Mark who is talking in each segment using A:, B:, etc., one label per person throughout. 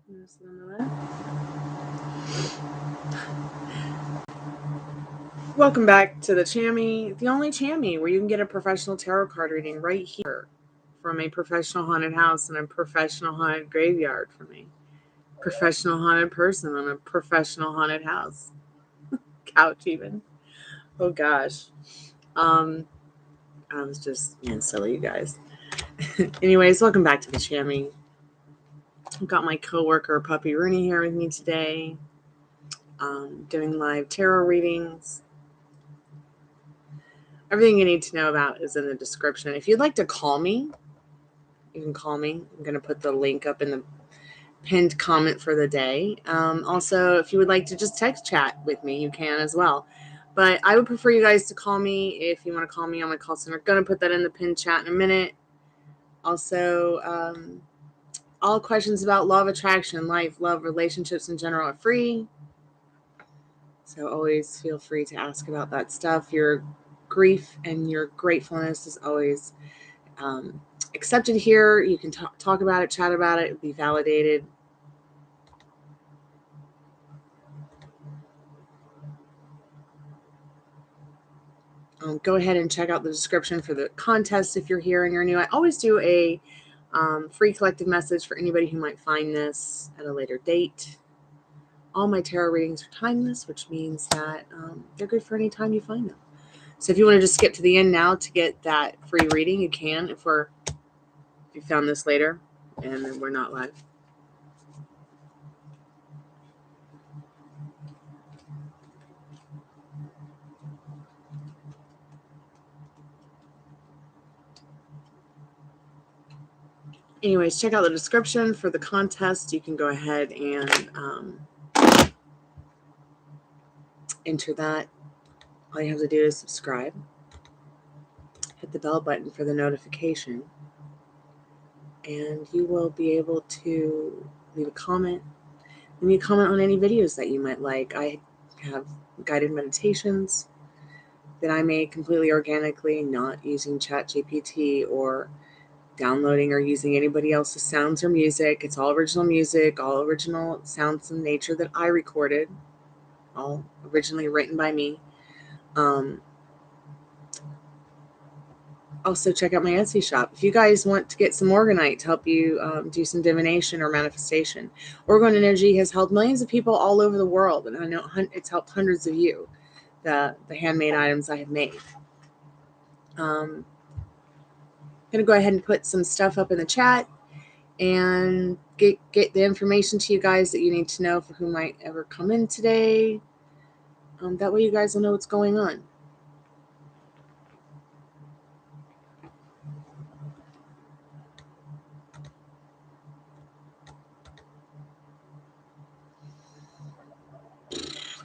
A: Just none of that. Welcome back to the Chammy, the only Chammy where you can get a professional tarot card reading right here from a professional haunted house and a professional haunted graveyard from a professional haunted person in a professional haunted house. Couch even. Oh gosh. I was just being silly, you guys. Anyways, welcome back to the Chammy. I've got my coworker Puppy Rooney here with me today, doing live tarot readings. Everything you need to know about is in the description. If you'd like to call me, you can call me. I'm going to put the link up in the pinned comment for the day. Also, if you would like to just text chat with me, you can as well. But I would prefer you guys to call me if you want to call me on my call center. I'm going to put that in the pinned chat in a minute. Also, all questions about law of attraction, life, love, relationships in general are free. So always feel free to ask about that stuff. Your grief and your gratefulness is always accepted here. You can talk about it, chat about it, be validated. Go ahead and check out the description for the contest if you're here and you're new. I always do a free collective message for anybody who might find this at a later date. All my tarot readings are timeless, which means that they're good for any time you find them. So if you want to just skip to the end now to get that free reading, you can. If you found this later and then we're not live. Anyways, check out the description for the contest. You can go ahead and enter that. All you have to do is subscribe. Hit the bell button for the notification. And you will be able to leave a comment. Leave me a comment on any videos that you might like. I have guided meditations that I made completely organically, not using ChatGPT or downloading or using anybody else's sounds or music. It's all original music, all original sounds in nature that I recorded, all originally written by me. Also, check out my Etsy shop. If you guys want to get some Morganite to help you do some divination or manifestation, Orgone Energy has helped millions of people all over the world, and I know it's helped hundreds of you, the handmade items I have made. I'm going to go ahead and put some stuff up in the chat and get the information to you guys that you need to know for who might ever come in today. That way you guys will know what's going on.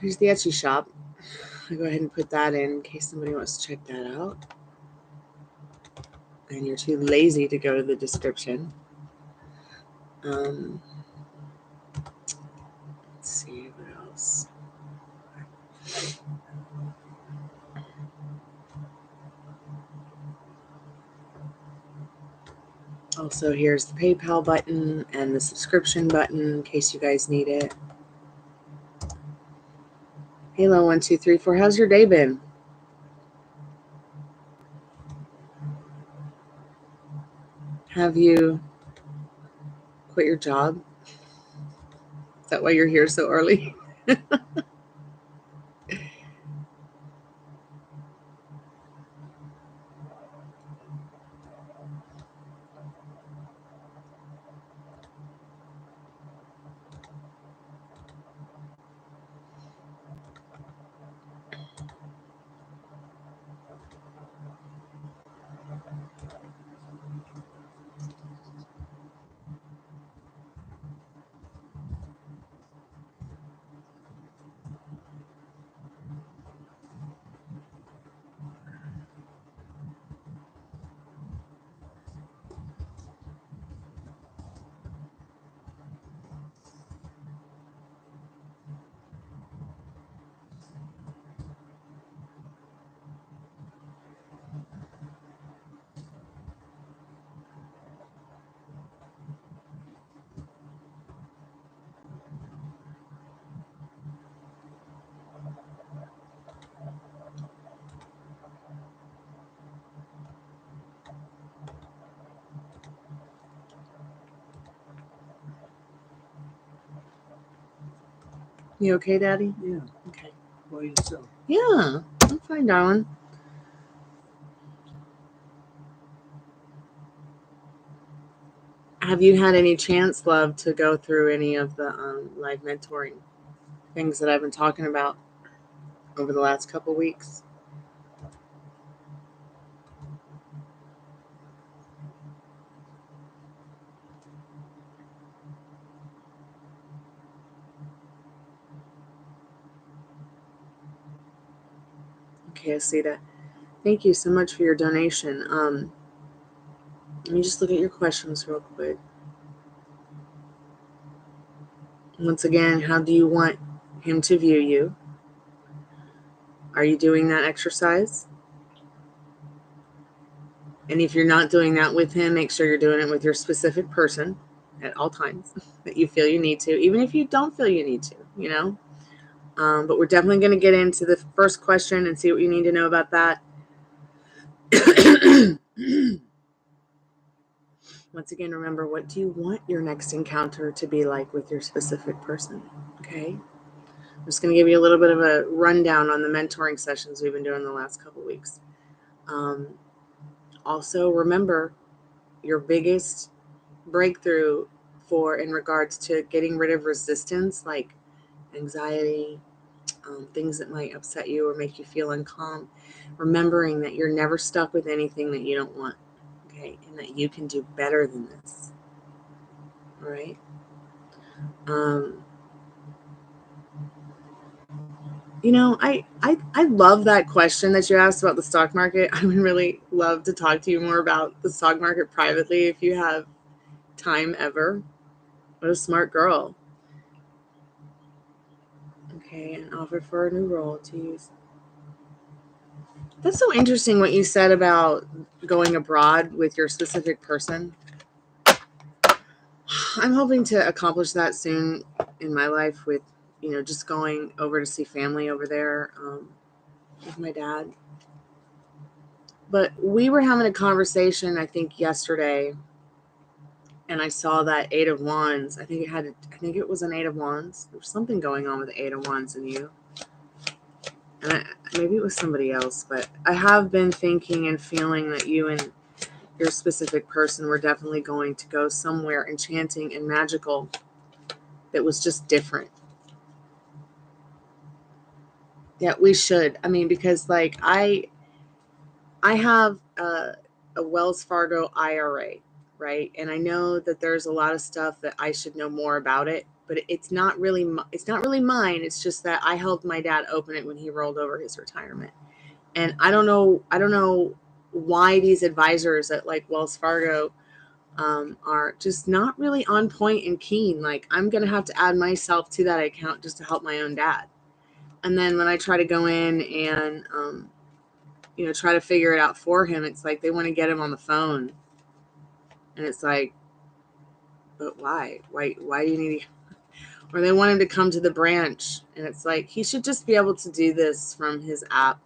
A: Here's the Etsy shop. I'll go ahead and put that in case somebody wants to check that out. And you're too lazy to go to the description. Let's see what else. Also, here's the PayPal button and the subscription button in case you guys need it. Halo 1234, how's your day been? Have you quit your job? Is that why you're here so early? You okay, Daddy?
B: Yeah.
A: Okay.
B: By yourself.
A: Yeah, I'm fine, darling. Have you had any chance, love, to go through any of the live mentoring things that I've been talking about over the last couple weeks? Okay, I see that. Thank you so much for your donation. Let me just look at your questions real quick. Once again, how do you want him to view you? Are you doing that exercise? And if you're not doing that with him, make sure you're doing it with your specific person at all times that you feel you need to, even if you don't feel you need to, you know? But we're definitely going to get into the first question and see what you need to know about that. Once again, remember, what do you want your next encounter to be like with your specific person? Okay. I'm just going to give you a little bit of a rundown on the mentoring sessions we've been doing the last couple of weeks. Also, remember your biggest breakthrough in regards to getting rid of resistance, like anxiety, things that might upset you or make you feel uncalm. Remembering that you're never stuck with anything that you don't want, okay, and that you can do better than this. All right. You know, I love that question that you asked about the stock market. I would really love to talk to you more about the stock market privately if you have time ever. What a smart girl. Okay, an offer for a new role to use. That's so interesting what you said about going abroad with your specific person. I'm hoping to accomplish that soon in my life with, just going over to see family over there with my dad. But we were having a conversation, I think, yesterday, and I saw that Eight of Wands. I think it was an Eight of Wands. There was something going on with the Eight of Wands in you. And maybe it was somebody else, but I have been thinking and feeling that you and your specific person were definitely going to go somewhere enchanting and magical that was just different. Yeah, we should. I mean, because like I have a Wells Fargo IRA, right? And I know that there's a lot of stuff that I should know more about it, but it's not really mine. It's just that I helped my dad open it when he rolled over his retirement. And I don't know why these advisors at like Wells Fargo are just not really on point and keen. Like, I'm going to have to add myself to that account just to help my own dad. And then when I try to go in and, try to figure it out for him, it's like they want to get him on the phone. And it's like, but why? Why do you need to? Or they want him to come to the branch. And it's like, he should just be able to do this from his app.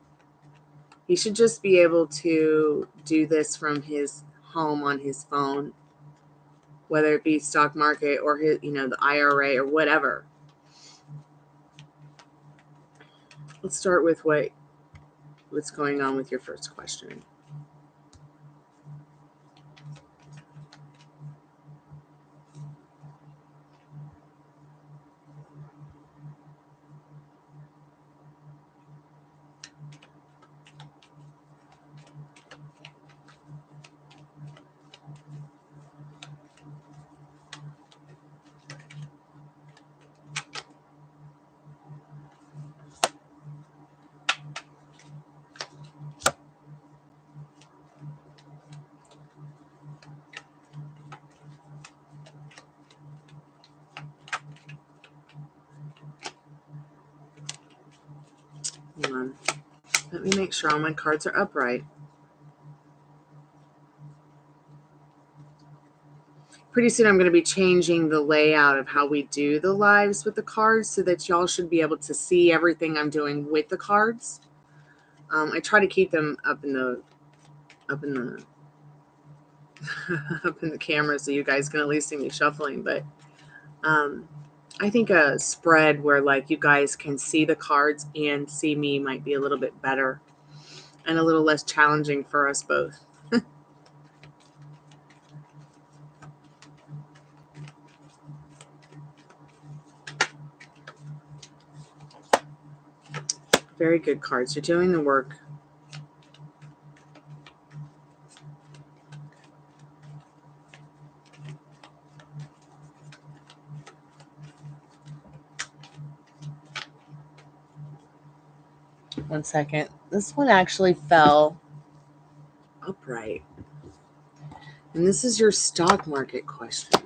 A: He should just be able to do this from his home on his phone, whether it be stock market or his, the IRA or whatever. Let's start with what's going on with your first question. Hold on. Let me make sure all my cards are upright. Pretty soon I'm going to be changing the layout of how we do the lives with the cards so that y'all should be able to see everything I'm doing with the cards. I try to keep them up in the up in the camera so you guys can at least see me shuffling. But I think a spread where like you guys can see the cards and see me might be a little bit better and a little less challenging for us both. Very good cards. You're doing the work. One second. This one actually fell upright. And this is your stock market question.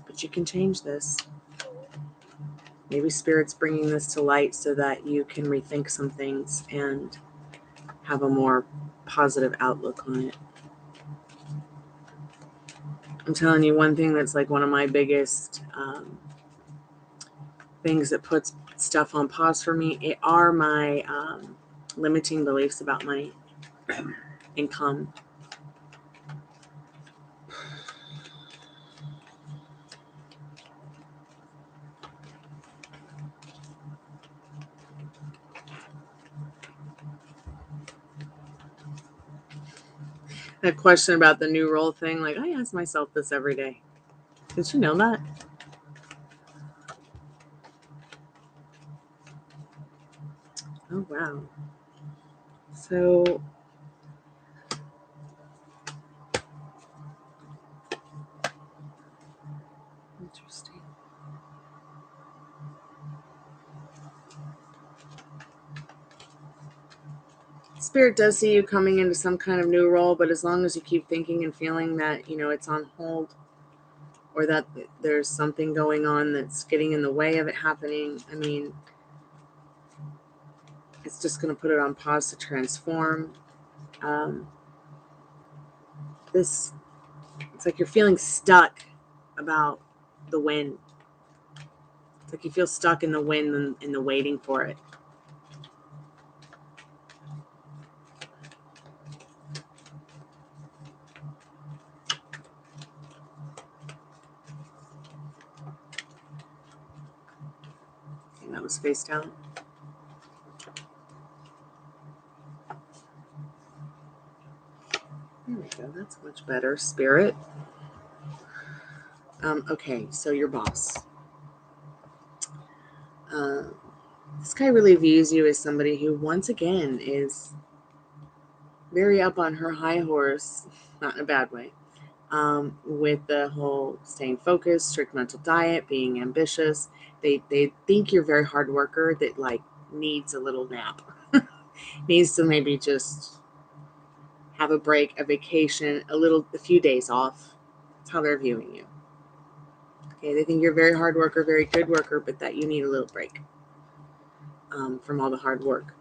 A: But you can change this. Maybe Spirit's bringing this to light so that you can rethink some things and have a more positive outlook on it. I'm telling you, one thing that's like one of my biggest things that puts stuff on pause for me are my limiting beliefs about money, income. That question about the new role thing, like I ask myself this every day. Did you know that? Oh, wow. So interesting. Spirit does see you coming into some kind of new role, but as long as you keep thinking and feeling that, you know, it's on hold or that there's something going on that's getting in the way of it happening, I mean, it's just going to put it on pause to transform. It's like you're feeling stuck about the win. It's like you feel stuck in the win and in the waiting for it. And that was face down. There we go. That's much better, Spirit. Okay, so your boss. This guy really views you as somebody who, once again, is very up on her high horse, not in a bad way, with the whole staying focused, strict mental diet, being ambitious. They think you're a very hard worker that like needs a little nap, needs to maybe just have a break, a vacation, a few days off. That's how they're viewing you. Okay, they think you're a very hard worker, very good worker, but that you need a little break from all the hard work.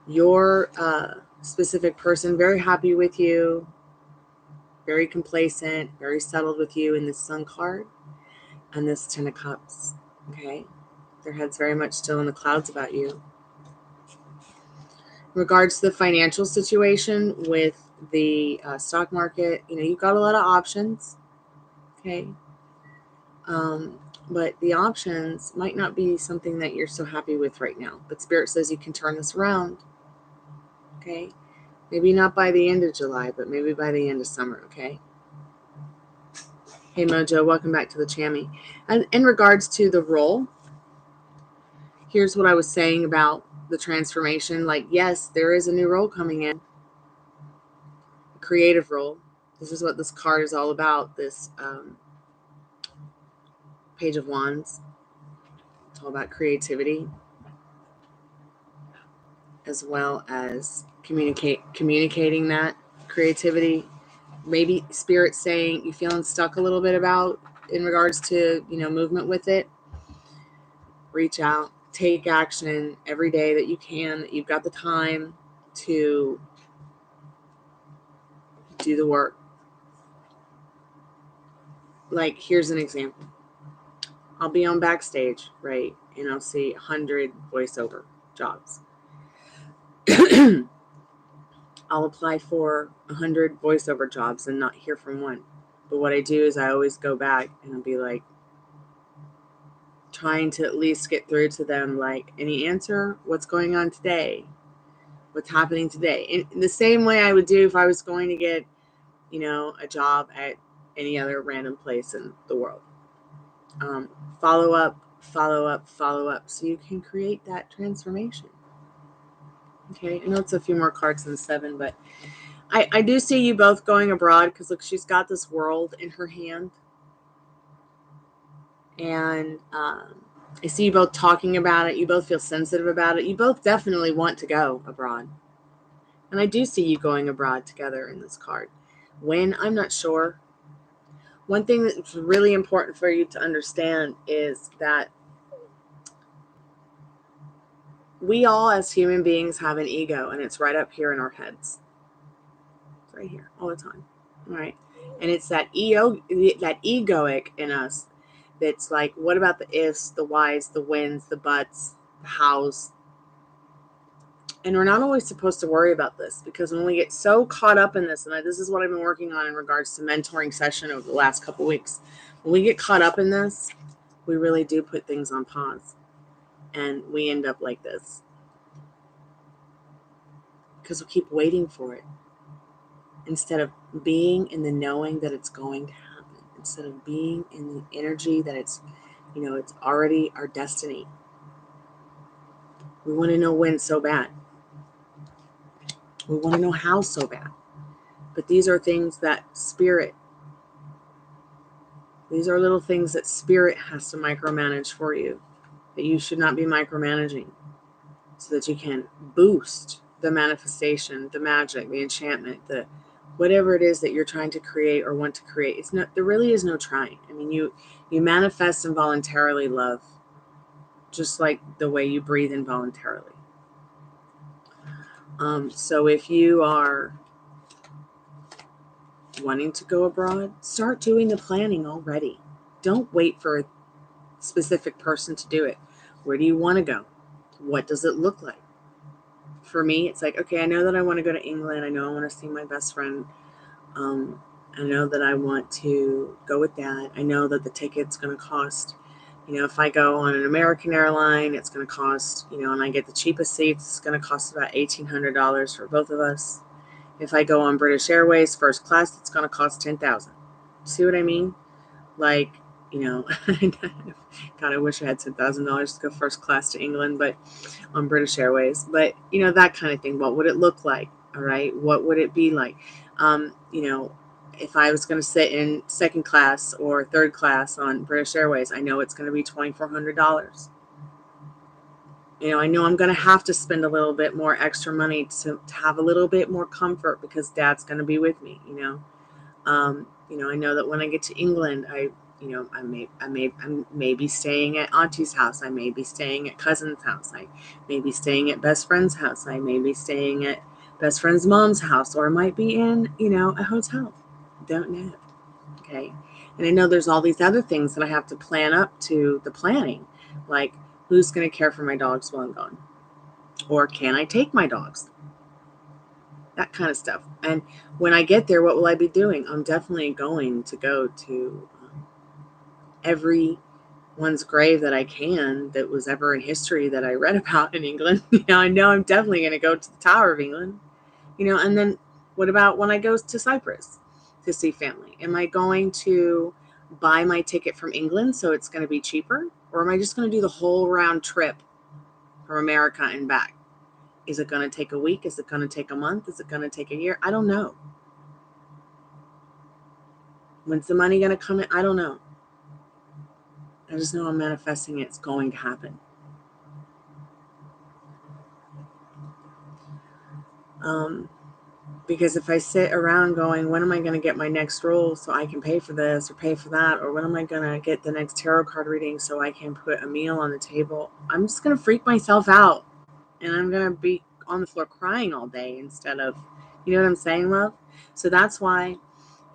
A: Your specific person, very happy with you, very complacent, very settled with you in this Sun card and this Ten of Cups. Okay, their head's very much still in the clouds about you. In regards to the financial situation with the stock market, you know, you've got a lot of options. Okay. But the options might not be something that you're so happy with right now. But Spirit says you can turn this around. Okay. Maybe not by the end of July, but maybe by the end of summer. Okay. Hey, Mojo, welcome back to the Chammy. And in regards to the role, here's what I was saying about the transformation. Like, yes, there is a new role coming in, a creative role. This is what this card is all about, this Page of Wands. It's all about creativity, as well as communicating that creativity. Maybe Spirit saying you feeling stuck a little bit about in regards to, you know, movement with it. Reach out, take action every day that you can, that you've got the time to do the work. Like, here's an example. I'll be on Backstage, right? And I'll see 100 voiceover jobs. I'll apply for 100 voiceover jobs and not hear from one. But what I do is I always go back and I'll be like, trying to at least get through to them, like, any answer? What's going on today? What's happening today? In the same way I would do if I was going to get, a job at any other random place in the world. Follow up, follow up, follow up, so you can create that transformation. Okay, I know it's a few more cards than 7, but I do see you both going abroad, because look, she's got this world in her hand. And I see you both talking about it. You both feel sensitive about it. You both definitely want to go abroad. And I do see you going abroad together in this card. When, I'm not sure. One thing that's really important for you to understand is that we all as human beings have an ego, and it's right up here in our heads. It's right here all the time. All right. And it's that egoic in us that's like, what about the ifs, the whys, the whens, the buts, the hows? And we're not always supposed to worry about this, because when we get so caught up in this, and this is what I've been working on in regards to mentoring session over the last couple weeks, when we get caught up in this, we really do put things on pause, and we end up like this because we keep waiting for it instead of being in the knowing that it's going to happen, instead of being in the energy that it's already our destiny. We want to know when so bad. We want to know how so bad. But these are things that these are little things that spirit has to micromanage for you, that you should not be micromanaging, so that you can boost the manifestation, the magic, the enchantment, the whatever it is that you're trying to create or want to create. There really is no trying. I mean, you manifest involuntarily love, just like the way you breathe involuntarily. So if you are wanting to go abroad, start doing the planning already. Don't wait for a specific person to do it. Where do you want to go? What does it look like? For me, it's like, okay, I know that I want to go to England. I know I want to see my best friend. I know that I want to go with that. I know that the ticket's going to cost, if I go on an American airline, it's going to cost, and I get the cheapest seats, it's going to cost about $1,800 for both of us. If I go on British Airways first class, it's going to cost $10,000. See what I mean? Like, God, I wish I had $10,000 to go first class to England, but on British Airways. But, that kind of thing. What would it look like? All right. What would it be like? If I was going to sit in second class or third class on British Airways, I know it's going to be $2,400. I know I'm going to have to spend a little bit more extra money to have a little bit more comfort, because Dad's going to be with me. I know that when I get to England, I may be staying at Auntie's house. I may be staying at cousin's house. I may be staying at best friend's house. I may be staying at best friend's mom's house, or I might be in, a hotel. Don't know. Okay. And I know there's all these other things that I have to plan up to the planning, like who's going to care for my dogs while I'm gone, or can I take my dogs? That kind of stuff. And when I get there, what will I be doing? I'm definitely going to go to everyone's grave that I can that was ever in history that I read about in England. I know I'm definitely going to go to the Tower of England. And then what about when I go to Cyprus to see family? Am I going to buy my ticket from England so it's going to be cheaper? Or am I just going to do the whole round trip from America and back? Is it going to take a week? Is it going to take a month? Is it going to take a year? I don't know. When's the money going to come in? I don't know. I just know I'm manifesting it's going to happen. Because if I sit around going, when am I going to get my next role so I can pay for this or pay for that? Or when am I going to get the next tarot card reading so I can put a meal on the table? I'm just going to freak myself out. And I'm going to be on the floor crying all day instead of, you know what I'm saying, love? So that's why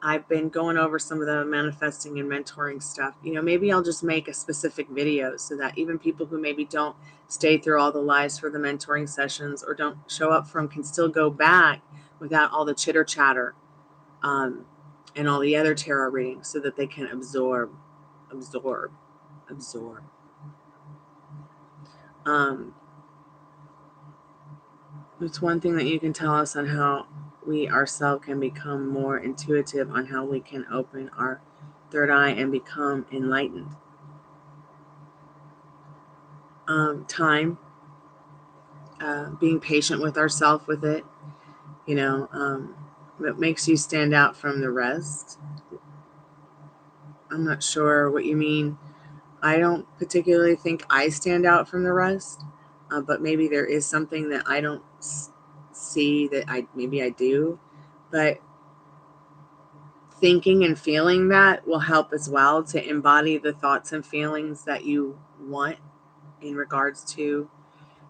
A: I've been going over some of the manifesting and mentoring stuff. Maybe I'll just make a specific video so that even people who maybe don't stay through all the lives for the mentoring sessions or don't show up for them can still go back without all the chitter chatter and all the other tarot readings so that they can absorb. It's one thing that you can tell us on how we ourselves can become more intuitive on how we can open our third eye and become enlightened. Time, being patient with ourselves with it, what makes you stand out from the rest. I'm not sure what you mean. I don't particularly think I stand out from the rest, but maybe there is something that I don't see that maybe I do. But thinking and feeling that will help as well to embody the thoughts and feelings that you want in regards to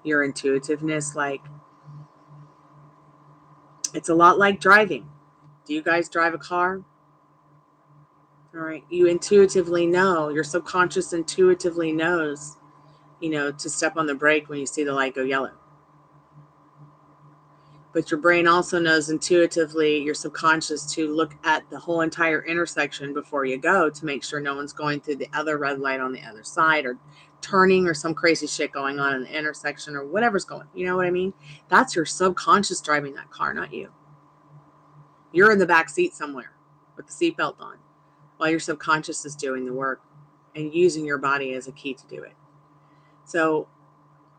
A: your intuitiveness. Like, it's a lot like driving. Do you guys drive a car? All right. You intuitively know, your subconscious intuitively knows, to step on the brake when you see the light go yellow. But your brain also knows intuitively, your subconscious, to look at the whole entire intersection before you go to make sure no one's going through the other red light on the other side, or turning, or some crazy shit going on in the intersection, or whatever's going. You know what I mean? That's your subconscious driving that car, not you. You're in the back seat somewhere with the seatbelt on while your subconscious is doing the work and using your body as a key to do it. So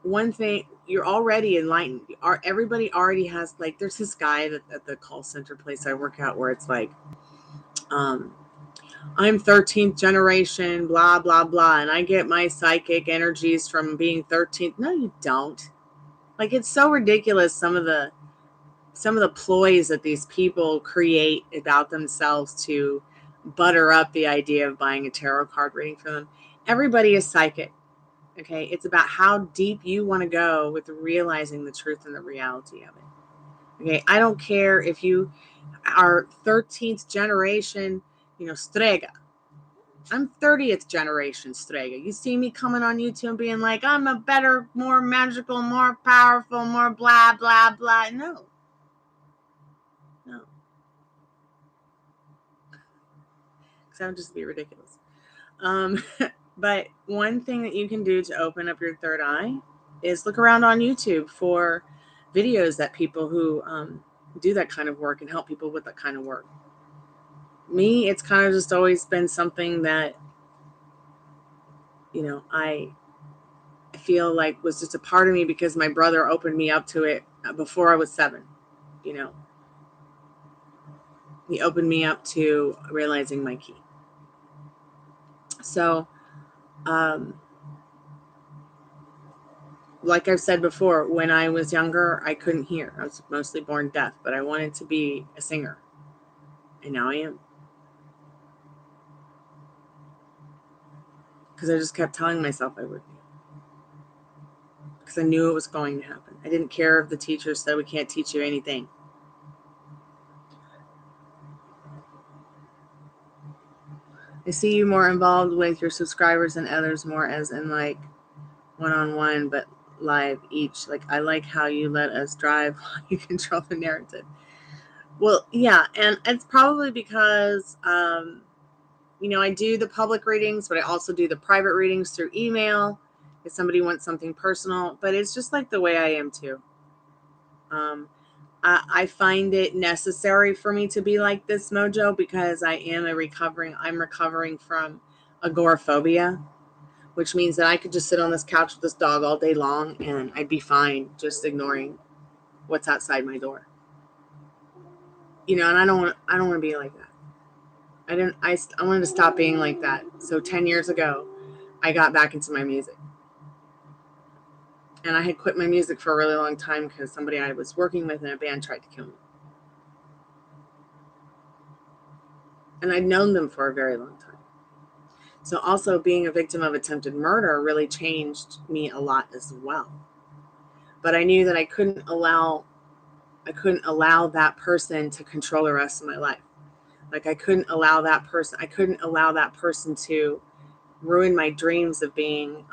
A: one thing, you're already enlightened. Everybody already has, like, there's this guy at the call center place I work at where it's like, I'm 13th generation, blah, blah, blah, and I get my psychic energies from being 13th. No, you don't. Like, it's so ridiculous, some of the ploys that these people create about themselves to butter up the idea of buying a tarot card reading for them. Everybody is psychic. Okay, it's about how deep you want to go with realizing the truth and the reality of it. Okay, I don't care if you are 13th generation, Strega. I'm 30th generation Strega. You see me coming on YouTube being like, I'm a better, more magical, more powerful, more blah, blah, blah. No. Because that would just be ridiculous. But one thing that you can do to open up your third eye is look around on YouTube for videos that people who do that kind of work and help people with that kind of work. Me, it's kind of just always been something that, I feel like was just a part of me because my brother opened me up to it before I was 7. He opened me up to realizing my key. So, like I've said before, when I was younger, I couldn't hear. I was mostly born deaf, but I wanted to be a singer. And now I am. Because I just kept telling myself I would be. Because I knew it was going to happen. I didn't care if the teachers said we can't teach you anything. I see you more involved with your subscribers and others more as in like one-on-one, but live each. Like, I like how you let us drive while you control the narrative. Well, yeah, and it's probably because, I do the public readings, but I also do the private readings through email if somebody wants something personal. But it's just like the way I am too. I find it necessary for me to be like this, Mojo, because I'm recovering from agoraphobia, which means that I could just sit on this couch with this dog all day long and I'd be fine just ignoring what's outside my door. And I don't want to be like that. I wanted to stop being like that. So 10 years ago, I got back into my music. And I had quit my music for a really long time because somebody I was working with in a band tried to kill me. And I'd known them for a very long time. So also being a victim of attempted murder really changed me a lot as well. But I knew that I couldn't allow that person to control the rest of my life. Like, I couldn't allow that person to ruin my dreams of being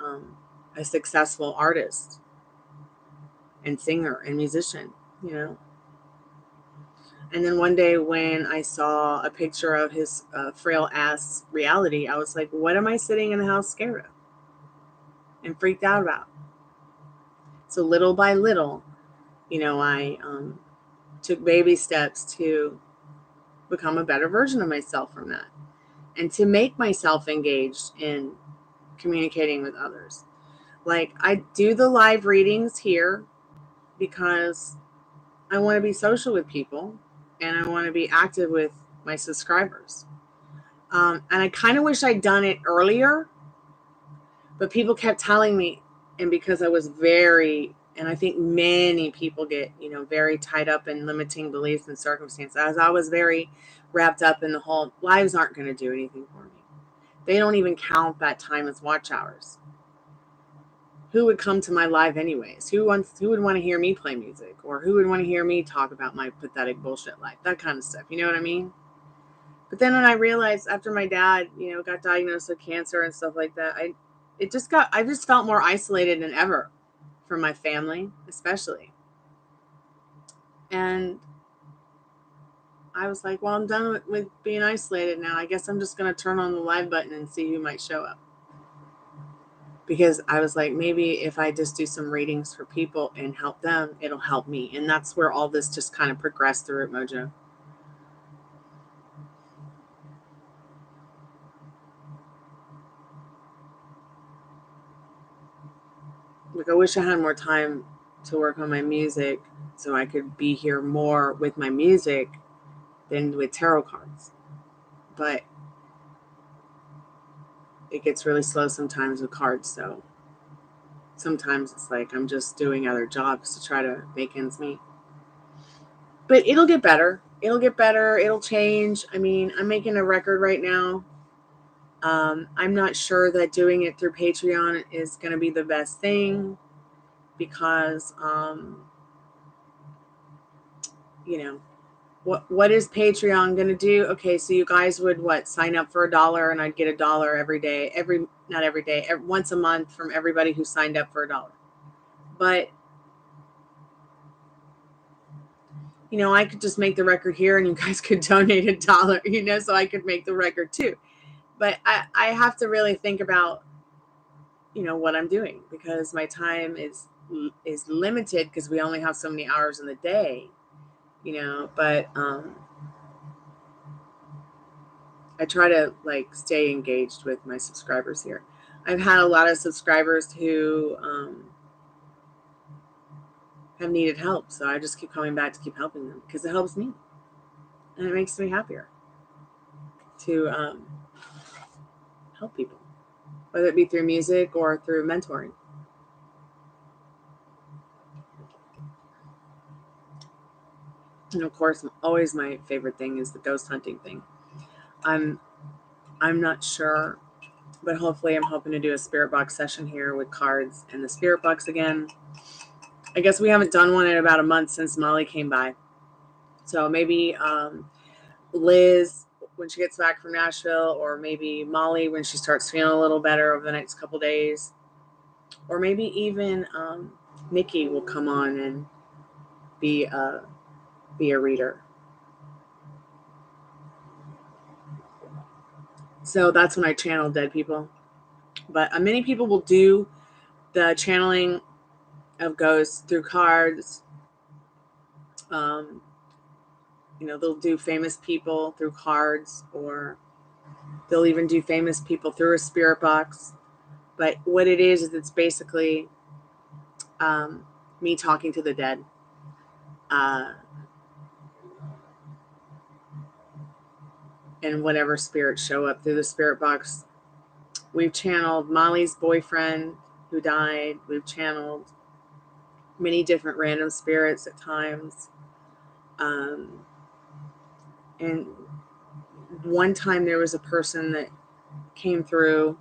A: a successful artist and singer and musician, And then one day when I saw a picture of his frail ass reality, I was like, what am I sitting in the house scared of and freaked out about? So little by little, I took baby steps to become a better version of myself from that, and to make myself engaged in communicating with others. Like, I do the live readings here because I want to be social with people and I want to be active with my subscribers. And I kind of wish I'd done it earlier, but people kept telling me, and because I was and I think many people get, very tied up in limiting beliefs and circumstances. As I was very wrapped up in the whole, lives aren't going to do anything for me. They don't even count that time as watch hours. Who would come to my live anyways? Who would want to hear me play music? Or who would want to hear me talk about my pathetic bullshit life? That kind of stuff. You know what I mean? But then when I realized after my dad, got diagnosed with cancer and stuff like that, I just felt more isolated than ever from my family, especially. And I was like, well, I'm done with being isolated now. I guess I'm just going to turn on the live button and see who might show up. Because I was like, maybe if I just do some readings for people and help them, it'll help me. And that's where all this just kind of progressed through it, Mojo. Like, I wish I had more time to work on my music so I could be here more with my music than with tarot cards. But it gets really slow sometimes with cards, so sometimes it's like I'm just doing other jobs to try to make ends meet. But it'll get better. It'll get better. It'll change. I mean, I'm making a record right now. I'm not sure that doing it through Patreon is going to be the best thing because, what is Patreon going to do? Okay, so you guys would sign up for $1 and I'd get $1 every day, not every day, once a month from everybody who signed up for $1. But I could just make the record here and you guys could donate $1, so I could make the record too. But I have to really think about, what I'm doing, because my time is limited because we only have so many hours in the day, but I try to stay engaged with my subscribers here. I've had a lot of subscribers who have needed help, so I just keep coming back to keep helping them because it helps me and it makes me happier to help people, whether it be through music or through mentoring. And of course, always my favorite thing is the ghost hunting thing. I'm not sure, but hopefully I'm hoping to do a spirit box session here with cards and the spirit box again. I guess we haven't done one in about a month since Molly came by. So maybe Liz, when she gets back from Nashville, or maybe Molly when she starts feeling a little better over the next couple days, or maybe even Nikki will come on and be a reader. So that's when I channel dead people. But many people will do the channeling of ghosts through cards. They'll do famous people through cards, or they'll even do famous people through a spirit box. But what it is it's basically me talking to the dead. And whatever spirits show up through the spirit box. We've channeled Molly's boyfriend who died. We've channeled many different random spirits at times. And one time there was a person that came through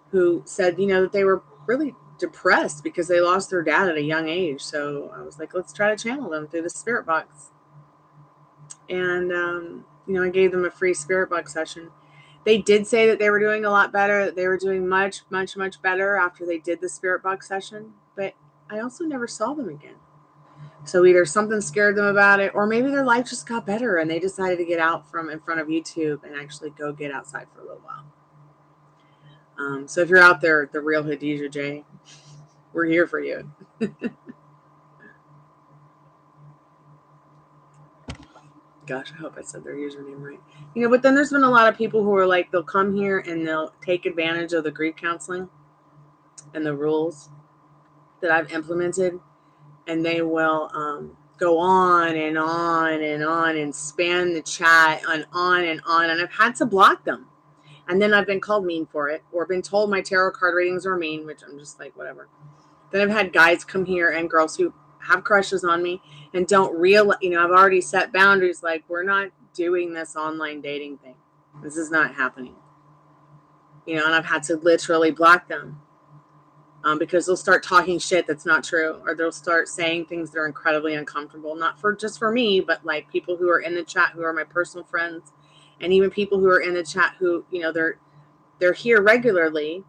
A: who said, that they were really depressed because they lost their dad at a young age. So I was like, let's try to channel them through the spirit box. And, I gave them a free spirit box session. They did say that they were doing a lot better. They were doing much, much, much better after they did the spirit box session. But I also never saw them again. So either something scared them about it, or maybe their life just got better and they decided to get out from in front of YouTube and actually go get outside for a little while. So if you're out there, the real Khadijah J, we're here for you. Gosh, I hope I said their username right. You know, but then there's been a lot of people who are like, they'll come here and they'll take advantage of the grief counseling and the rules that I've implemented, and they will go on and on and on and span the chat and on and on. And I've had to block them. And then I've been called mean for it, or been told my tarot card readings are mean, which I'm just like, whatever. Then I've had guys come here and girls who have crushes on me and don't realize, you know, I've already set boundaries. Like, we're not doing this online dating thing. This is not happening. You know, and I've had to literally block them because they'll start talking shit that's not true, or they'll start saying things that are incredibly uncomfortable, not for just for me, but like people who are in the chat who are my personal friends, and even people who are in the chat who, you know, they're here regularly,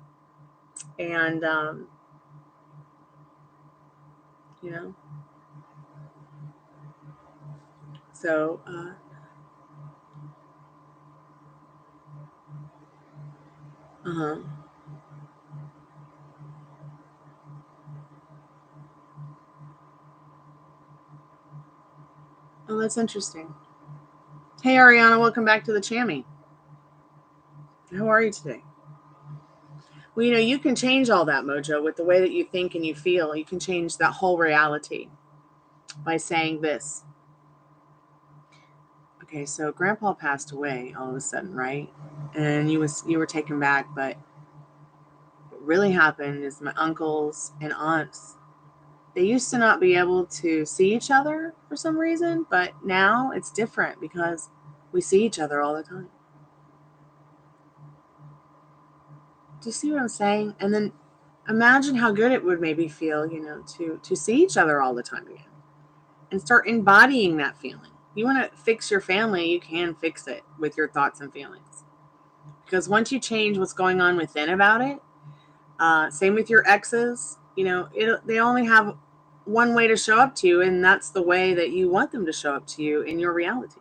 A: and you know, so uh-huh. Oh, that's interesting. Hey, Ariana, welcome back to the Chammy. How are you today? Well, you know, you can change all that, Mojo, with the way that you think and you feel. You can change that whole reality by saying this. Okay, so Grandpa passed away all of a sudden, right? And you were taken back, but what really happened is my uncles and aunts, they used to not be able to see each other for some reason, but now it's different because we see each other all the time. Do you see what I'm saying? And then imagine how good it would maybe feel, you know, to see each other all the time again and start embodying that feeling. You want to fix your family, you can fix it with your thoughts and feelings. Because once you change what's going on within about it, same with your exes, you know, they only have one way to show up to you, and that's the way that you want them to show up to you in your reality.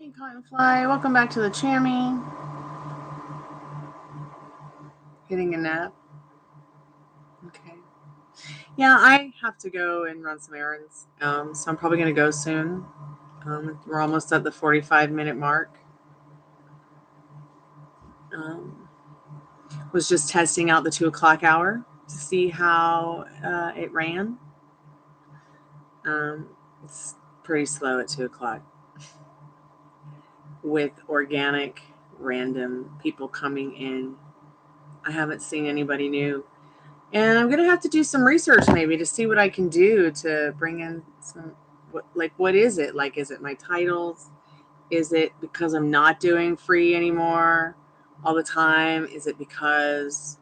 A: Hey, Cottonfly, welcome back to the Chammy. Hitting a nap. Okay. Yeah, I have to go and run some errands. So I'm probably going to go soon. We're almost at the 45-minute mark. Was just testing out the 2 o'clock hour to see how it ran. It's pretty slow at 2 o'clock with organic, random people coming in. I haven't seen anybody new. And I'm going to have to do some research maybe to see what I can do to bring in some, what is it? Like, is it my titles? Is it because I'm not doing free anymore all the time? Is it because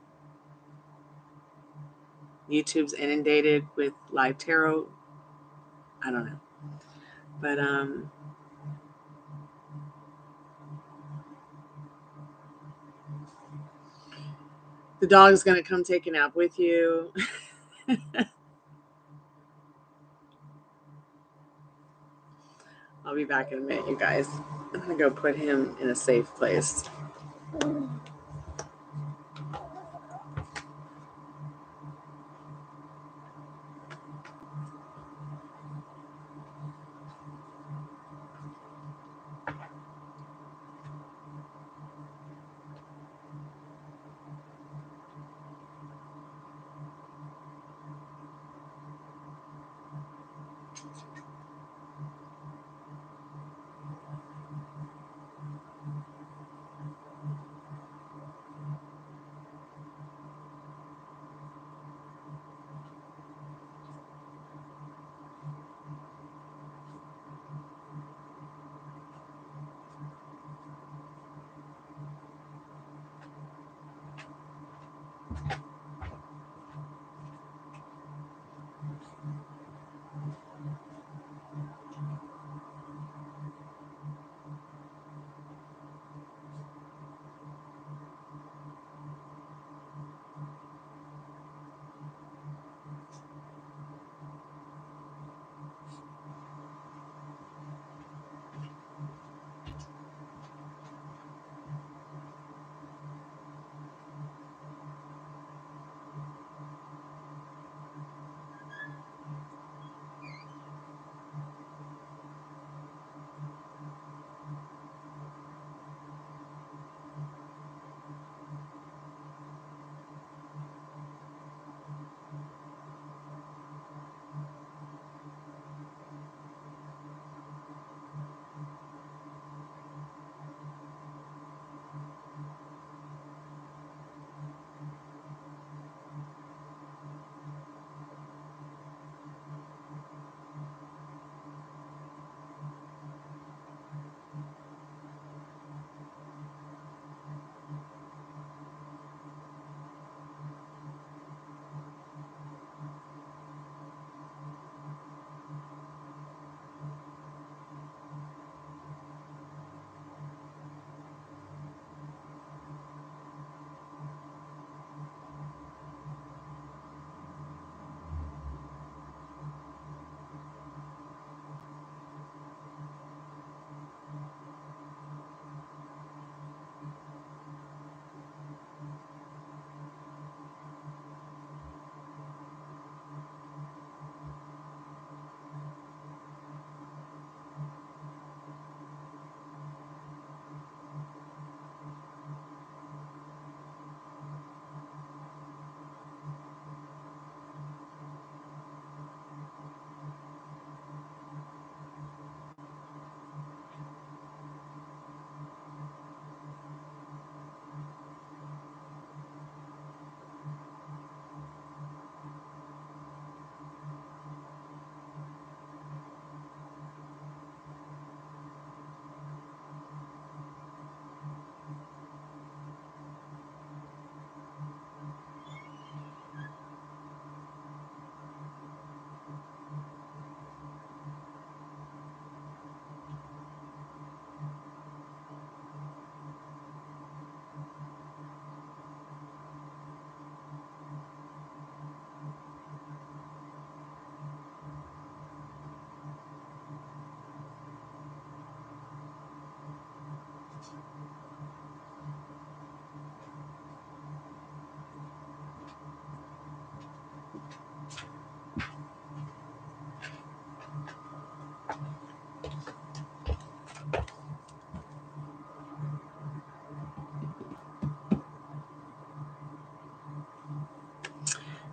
A: YouTube's inundated with live tarot? I don't know. But the dog's going to come take a nap with you. I'll be back in a minute, you guys. I'm going to go put him in a safe place.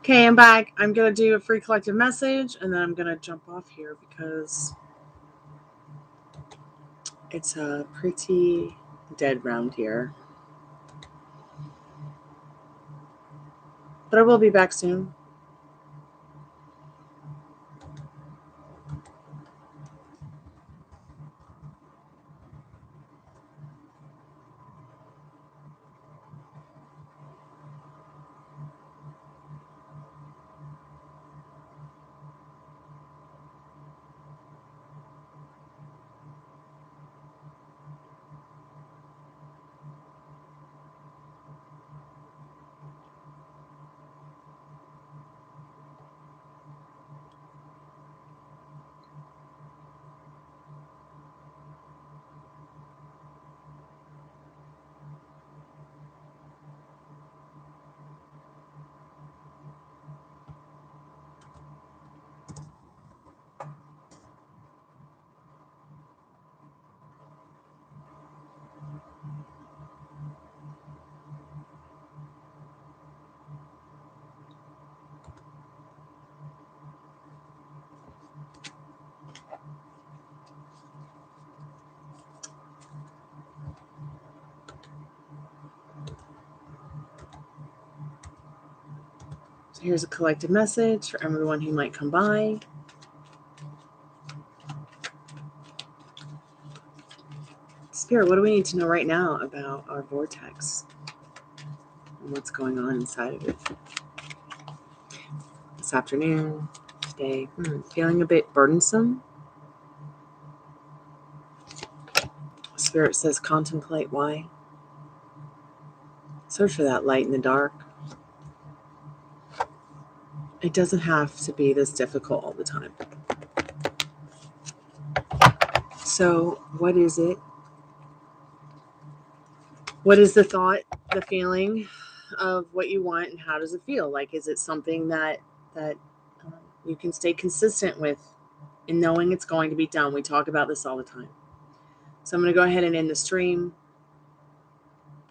A: Okay, I'm back. I'm going to do a free collective message, and then I'm going to jump off here because it's pretty dead round here. But I will be back soon. So here's a collective message for everyone who might come by. Spirit, what do we need to know right now about our vortex and what's going on inside of it? This afternoon, today, feeling a bit burdensome. Spirit says contemplate why. Search for that light in the dark. It doesn't have to be this difficult all the time. So what is it? What is the thought, the feeling of what you want, and how does it feel? Like, is it something that you can stay consistent with in knowing it's going to be done? We talk about this all the time. So I'm going to go ahead and end the stream,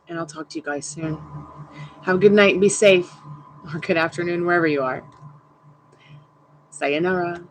A: and I'll talk to you guys soon. Have a good night and be safe, or good afternoon wherever you are. Sayonara.